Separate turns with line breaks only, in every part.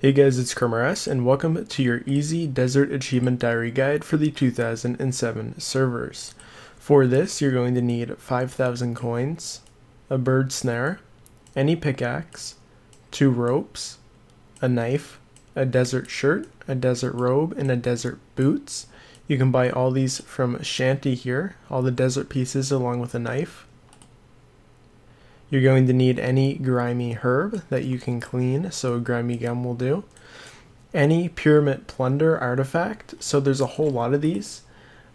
Hey guys, it's Crumb, and welcome to your easy desert achievement diary guide for the 2007 servers. For this, you're going to need 5,000 coins, a bird snare, any pickaxe, 2 ropes, a knife, a desert shirt, a desert robe, and a desert boots. You can buy all these from Shanty here, all the desert pieces along with a knife. You're going to need any grimy herb that you can clean, so a grimy gum will do. Any pyramid plunder artifact, so there's a whole lot of these,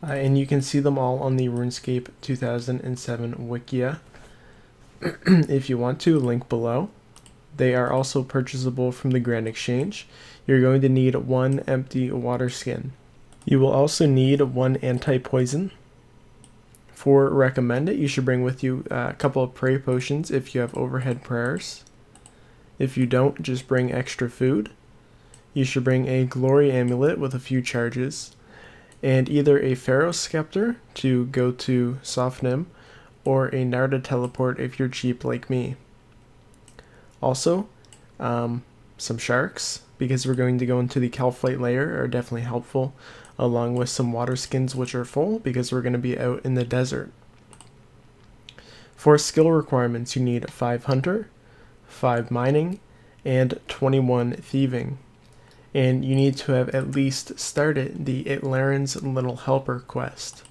and you can see them all on the Runescape 2007 Wikia if you want to, link below. They are also purchasable from the Grand Exchange. You're going to need 1 empty Waterskin. You will also need 1 Antipoison. For recommend it, you should bring with you a couple of prayer potions if you have overhead prayers. If you don't, just bring extra food. You should bring a glory amulet with a few charges, and either a pharaoh scepter to go to Sofnim, or a Nardah teleport if you're cheap like me. Also, some sharks, because we're going to go into the Caliphate layer, are definitely helpful, along with some Waterskins which are full because we're going to be out in the desert. For skill requirements, you need 5 hunter, 5 mining, and 21 thieving. And you need to have at least started the Icthlarin's Little Helper quest.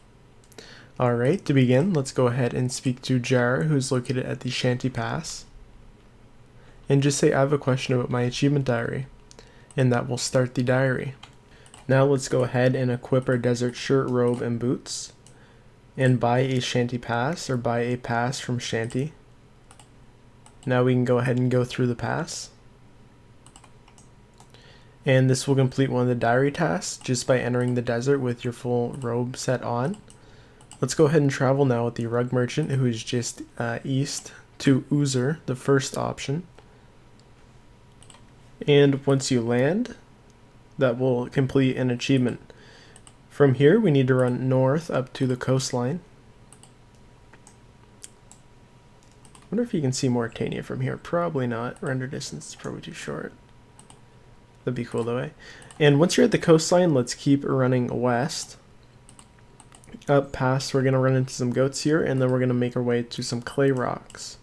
Alright, to begin, let's go ahead and speak to Jar, who's located at the Shanty Pass, and just say I have a question about my achievement diary, and that will start the diary. Now let's go ahead and equip our desert shirt, robe, and boots, and buy a Shanty Pass, or buy a pass from Shanty. Now we can go ahead and go through the pass. And this will complete one of the diary tasks just by entering the desert with your full robe set on. Let's go ahead and travel now with the rug merchant, who is just east to Uzer, the first option. And once you land, that will complete an achievement. From here, we need to run north up to the coastline. I wonder if you can see Mauritania from here. Probably not. Render distance is probably too short. That'd be cool though, eh? And once you're at the coastline, let's keep running west. Up past, we're going to run into some goats here, and then we're going to make our way to some clay rocks.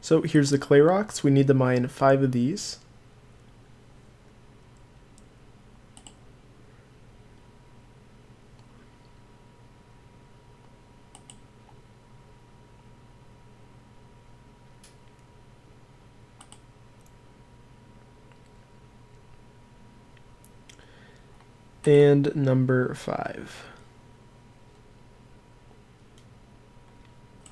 So here's the clay rocks. We need to mine 5 of these. And number 5.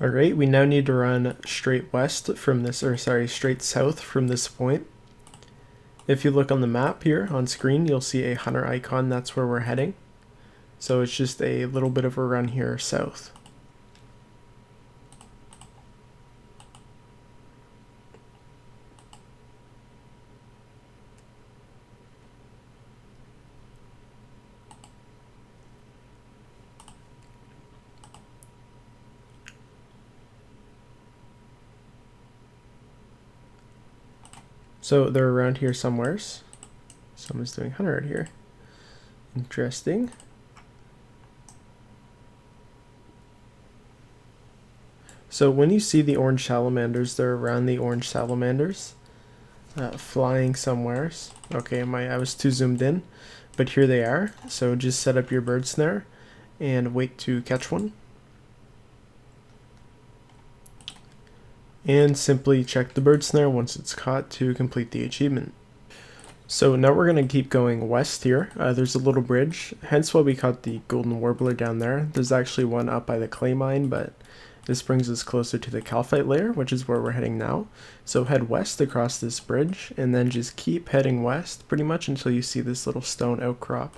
Alright, we now need to run straight west from this, or sorry, straight south from this point. If you look on the map here on screen, you'll see a hunter icon. That's where we're heading. So it's just a little bit of a run here south. So they're around here somewheres. Someone's doing hunter out here. Interesting. So when you see the orange salamanders, they're around the orange salamanders, flying somewheres. Okay, I was too zoomed in, but here they are. So just set up your bird snare and wait to catch one. And simply check the bird snare once it's caught to complete the achievement. So now we're going to keep going west here. There's a little bridge, hence why we caught the golden warbler down there. There's actually one up by the clay mine, but this brings us closer to the Caliphate layer, which is where we're heading now. So head west across this bridge, and then just keep heading west pretty much until you see this little stone outcrop.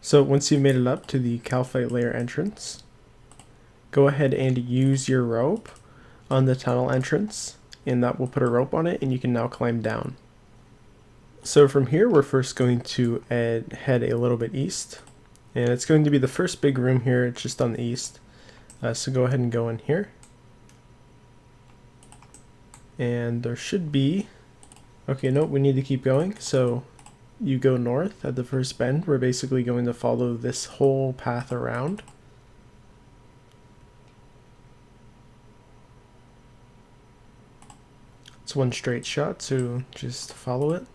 So once you've made it up to the Caliphate layer entrance, go ahead and use your rope on the tunnel entrance, and that will put a rope on it, and you can now climb down. So from here, we're first going to head a little bit east, and it's going to be the first big room here. It's just on the east. So go ahead and go in here, and there should be, okay, no, we need to keep going. So you go north at the first bend. We're basically going to follow this whole path around. It's one straight shot, so just follow it.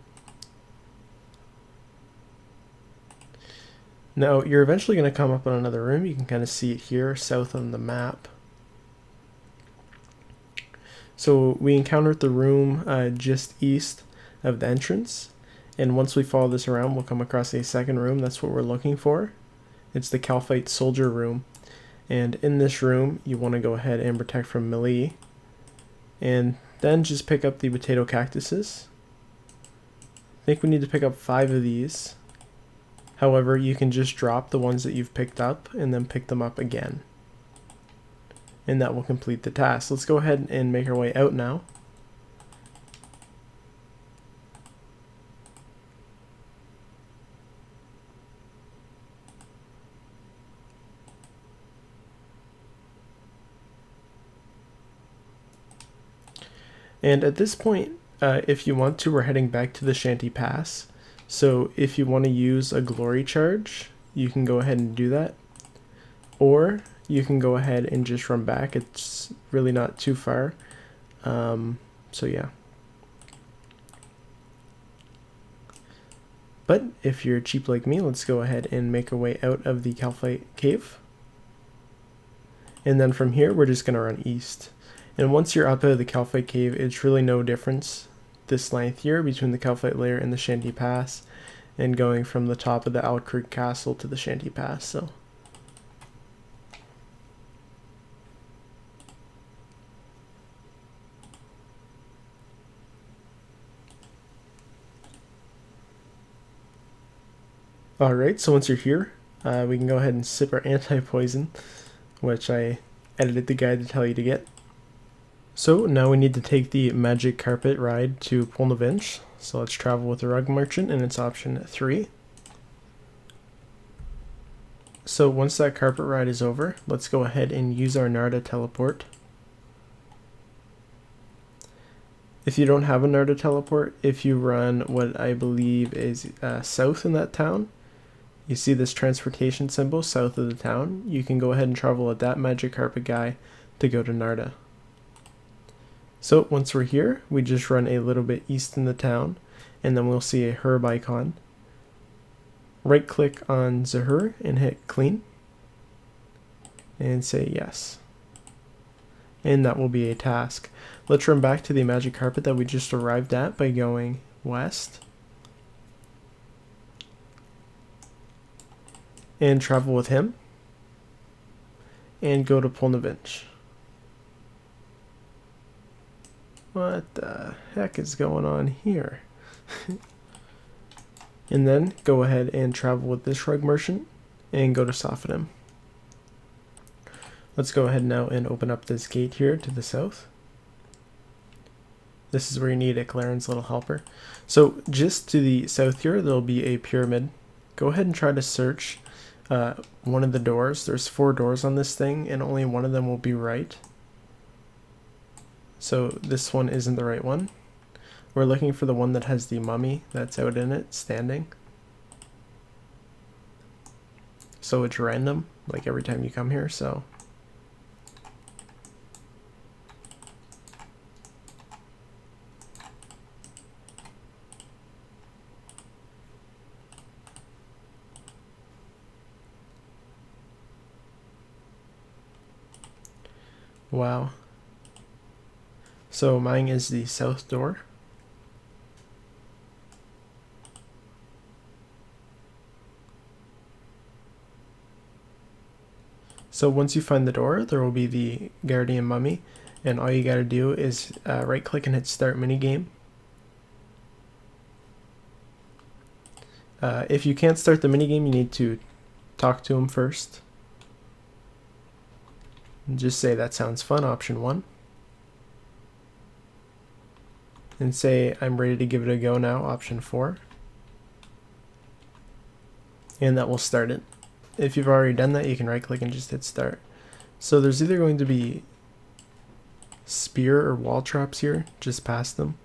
Now you're eventually going to come up on another room. You can kind of see it here south on the map. So we encountered the room just east of the entrance, and once we follow this around, we'll come across a second room. That's what we're looking for. It's the Caliphate soldier room, and in this room you want to go ahead and protect from melee, and then just pick up the potato cactuses. I think we need to pick up 5 of these. However, you can just drop the ones that you've picked up and then pick them up again, and that will complete the task. Let's go ahead and make our way out now. And at this point, if you want to, we're heading back to the Shanty Pass. So if you want to use a glory charge, you can go ahead and do that. Or you can go ahead and just run back. It's really not too far. So yeah. But if you're cheap like me, let's go ahead and make our way out of the Caliphate cave. And then from here, we're just going to run east. And once you're up out of the Caliphate cave, it's really no difference this length here between the Caliphate layer and the Shanty Pass, and going from the top of the Owl Creek Castle to the Shanty Pass. So alright, so once you're here, we can go ahead and sip our Antipoison, which I edited the guide to tell you to get. So now we need to take the magic carpet ride to Plunder. So let's travel with the rug merchant, and it's option 3. So once that carpet ride is over, let's go ahead and use our Nardah teleport. If you don't have a Nardah teleport, if you run what I believe is south in that town, you see this transportation symbol south of the town, you can go ahead and travel with that magic carpet guy to go to Nardah. So once we're here, we just run a little bit east in the town, and then we'll see a herb icon. Right click on Zahur and hit clean, and say yes. And that will be a task. Let's run back to the magic carpet that we just arrived at by going west. And travel with him. And go to Plunder. What the heck is going on here? And then go ahead and travel with this rug merchant and go to soften him. Let's go ahead now and open up this gate here to the south. This is where you need Icthlarin's little helper. So just to the south here, there'll be a pyramid. Go ahead and try to search one of the doors. There's 4 doors on this thing, and only one of them will be right. So this one isn't the right one. We're looking for the one that has the mummy that's out in it, standing. So it's random, like every time you come here, so. Wow. So mine is the south door. So once you find the door, there will be the guardian mummy, and all you gotta do is right click and hit start minigame. If you can't start the minigame, you need to talk to him first. And just say that sounds fun, option 1. And say I'm ready to give it a go now, option 4. And that will start it. If you've already done that, you can right click and just hit start. So there's either going to be spear or wall traps here, just past them.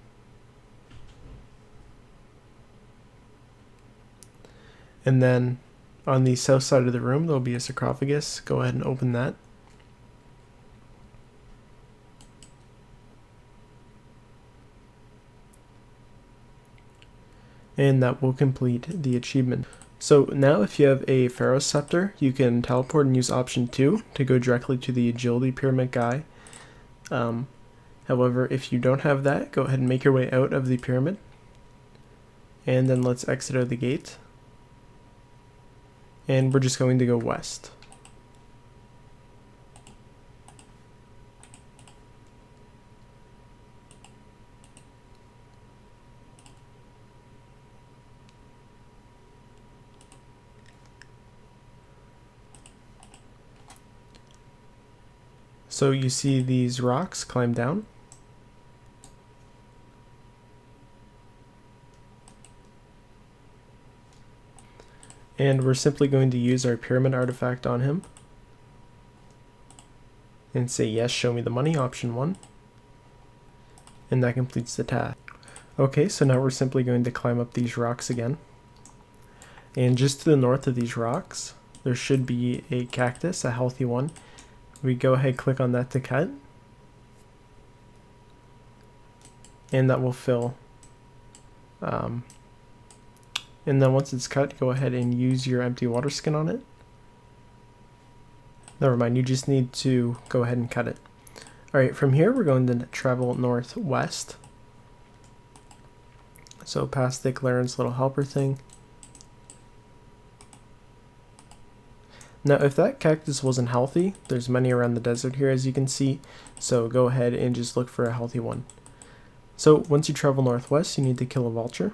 And then on the south side of the room, there'll be a sarcophagus. Go ahead and open that. And that will complete the achievement. So now if you have a Pharaoh's Scepter, you can teleport and use option 2 to go directly to the agility pyramid guy. However, if you don't have that, go ahead and make your way out of the pyramid. And then let's exit out the gate. And we're just going to go west. So you see these rocks, climb down. And we're simply going to use our pyramid artifact on him. And say yes, show me the money, option 1. And that completes the task. Okay, so now we're simply going to climb up these rocks again. And just to the north of these rocks, there should be a cactus, a healthy one. We go ahead, click on that to cut. And that will fill. And then once it's cut, go ahead and use your empty Waterskin on it. Never mind, you just need to go ahead and cut it. Alright, from here we're going to travel northwest. So past Icthlarin's little helper thing. Now if that cactus wasn't healthy, there's many around the desert here as you can see, so go ahead and just look for a healthy one. So once you travel northwest, you need to kill a vulture.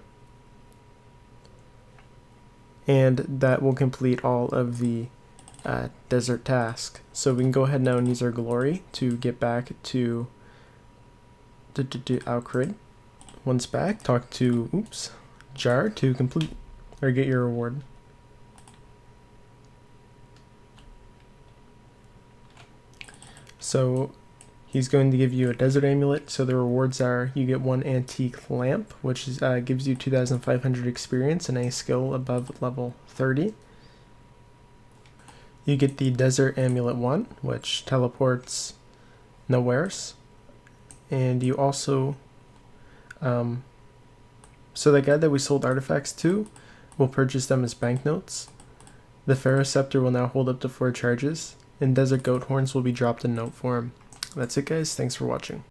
And that will complete all of the desert task. So we can go ahead now and use our glory to get back to Grid. Once back, talk to Jar to complete or get your reward. So he's going to give you a desert amulet. So the rewards are you get 1 antique lamp, which is, gives you 2,500 experience and a skill above level 30. You get the desert amulet 1, which teleports nowheres. And you also, so the guy that we sold artifacts to, we'll purchase them as banknotes. The Pharaoh's Scepter will now hold up to 4 charges. And desert goat horns will be dropped in note form. That's it guys, thanks for watching.